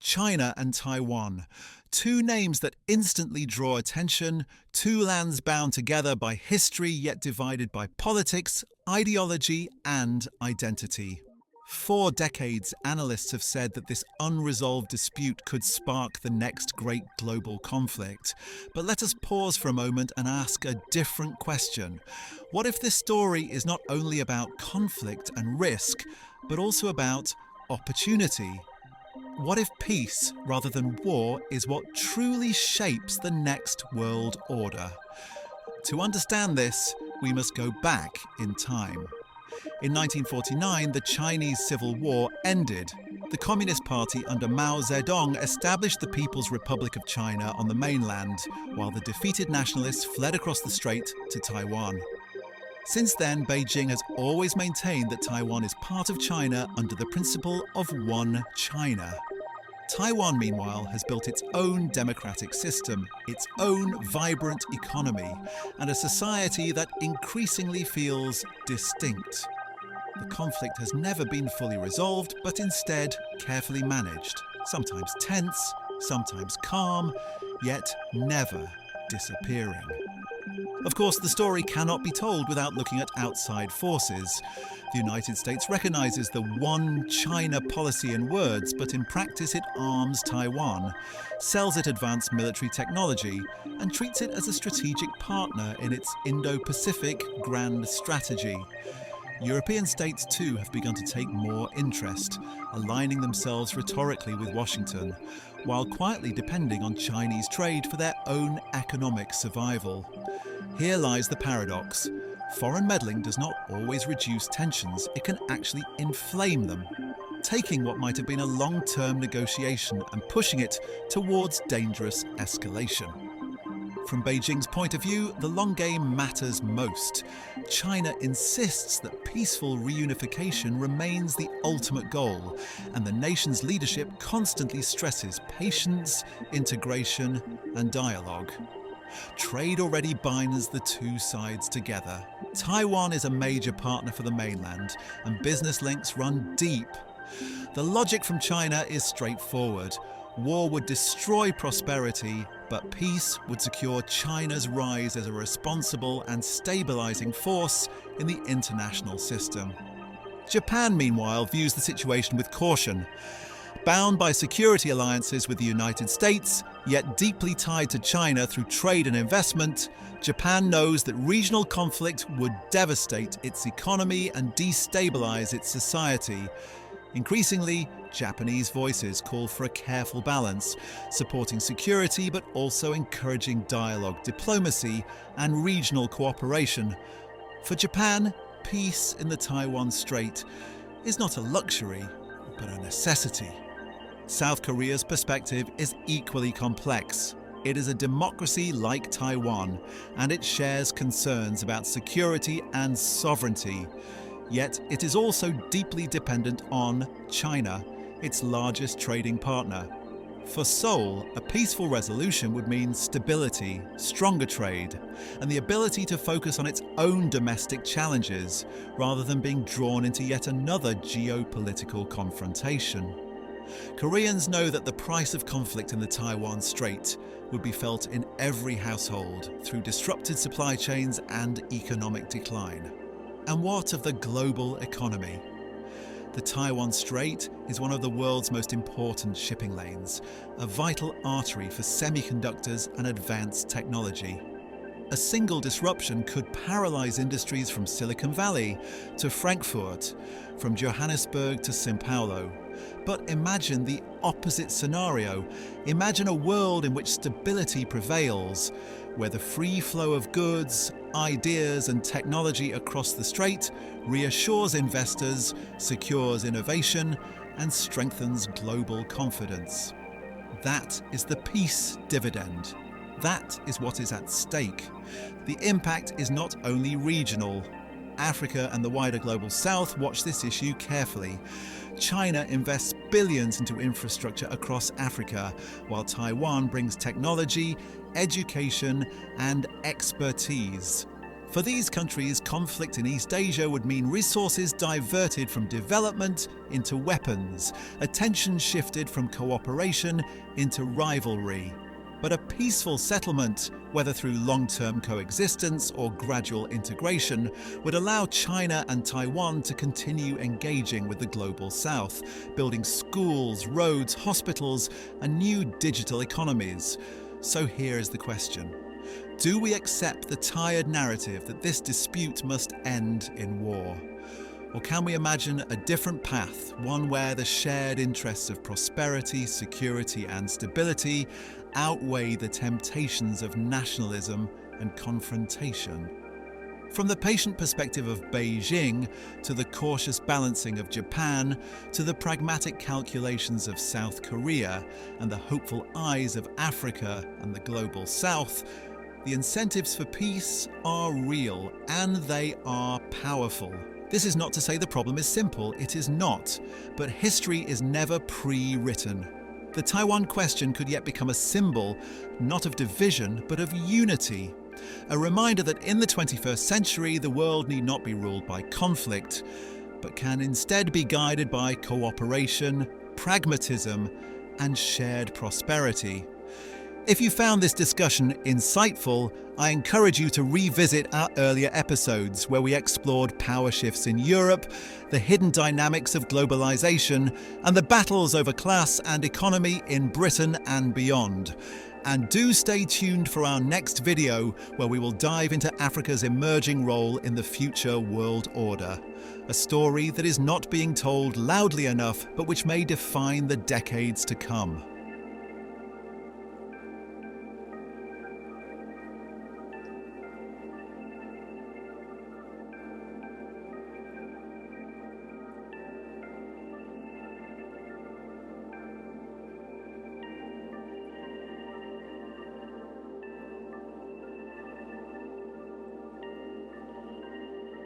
China and Taiwan. Two names that instantly draw attention, two lands bound together by history yet divided by politics, ideology, and identity. For decades, analysts have said that this unresolved dispute could spark the next great global conflict. But let us pause for a moment and ask a different question. What if this story is not only about conflict and risk, but also about opportunity? What if peace, rather than war, is what truly shapes the next world order? To understand this, we must go back in time. In 1949, the Chinese Civil War ended. The Communist Party under Mao Zedong established the People's Republic of China on the mainland, while the defeated nationalists fled across the strait to Taiwan. Since then, Beijing has always maintained that Taiwan is part of China under the principle of one China. Taiwan, meanwhile, has built its own democratic system, its own vibrant economy, and a society that increasingly feels distinct. The conflict has never been fully resolved, but instead carefully managed, sometimes tense, sometimes calm, yet never disappearing. Of course, the story cannot be told without looking at outside forces. The United States recognises the one China policy in words, but in practice it arms Taiwan, sells it advanced military technology, and treats it as a strategic partner in its Indo-Pacific grand strategy. European states too have begun to take more interest, aligning themselves rhetorically with Washington, while quietly depending on Chinese trade for their own economic survival. Here lies the paradox. Foreign meddling does not always reduce tensions, it can actually inflame them, taking what might have been a long-term negotiation and pushing it towards dangerous escalation. From Beijing's point of view, the long game matters most. China insists that peaceful reunification remains the ultimate goal, and the nation's leadership constantly stresses patience, integration, and dialogue. Trade already binds the two sides together. Taiwan is a major partner for the mainland, and business links run deep. The logic from China is straightforward. War would destroy prosperity, but peace would secure China's rise as a responsible and stabilizing force in the international system. Japan, meanwhile, views the situation with caution. Bound by security alliances with the United States, yet deeply tied to China through trade and investment, Japan knows that regional conflict would devastate its economy and destabilize its society. Increasingly, Japanese voices call for a careful balance, supporting security but also encouraging dialogue, diplomacy, and regional cooperation. For Japan, peace in the Taiwan Strait is not a luxury, but a necessity. South Korea's perspective is equally complex. It is a democracy like Taiwan, and it shares concerns about security and sovereignty. Yet it is also deeply dependent on China, its largest trading partner. For Seoul, a peaceful resolution would mean stability, stronger trade, and the ability to focus on its own domestic challenges, rather than being drawn into yet another geopolitical confrontation. Koreans know that the price of conflict in the Taiwan Strait would be felt in every household through disrupted supply chains and economic decline. And what of the global economy? The Taiwan Strait is one of the world's most important shipping lanes, a vital artery for semiconductors and advanced technology. A single disruption could paralyze industries from Silicon Valley to Frankfurt, from Johannesburg to São Paulo. But imagine the opposite scenario. Imagine a world in which stability prevails, where the free flow of goods, ideas, and technology across the strait reassures investors, secures innovation, and strengthens global confidence. That is the peace dividend. That is what is at stake. The impact is not only regional. Africa and the wider global south watch this issue carefully. China invests billions into infrastructure across Africa, while Taiwan brings technology, education, and expertise. For these countries, conflict in East Asia would mean resources diverted from development into weapons, attention shifted from cooperation into rivalry. But a peaceful settlement, whether through long-term coexistence or gradual integration, would allow China and Taiwan to continue engaging with the global South, building schools, roads, hospitals, and new digital economies. So here is the question. Do we accept the tired narrative that this dispute must end in war? Or can we imagine a different path, one where the shared interests of prosperity, security, and stability outweigh the temptations of nationalism and confrontation? From the patient perspective of Beijing, to the cautious balancing of Japan, to the pragmatic calculations of South Korea, and the hopeful eyes of Africa and the global South, the incentives for peace are real and they are powerful. This is not to say the problem is simple, it is not, but history is never pre-written. The Taiwan question could yet become a symbol, not of division, but of unity. A reminder that in the 21st century, the world need not be ruled by conflict, but can instead be guided by cooperation, pragmatism, and shared prosperity. If you found this discussion insightful, I encourage you to revisit our earlier episodes where we explored power shifts in Europe, the hidden dynamics of globalization, and the battles over class and economy in Britain and beyond. And do stay tuned for our next video where we will dive into Africa's emerging role in the future world order. A story that is not being told loudly enough, but which may define the decades to come.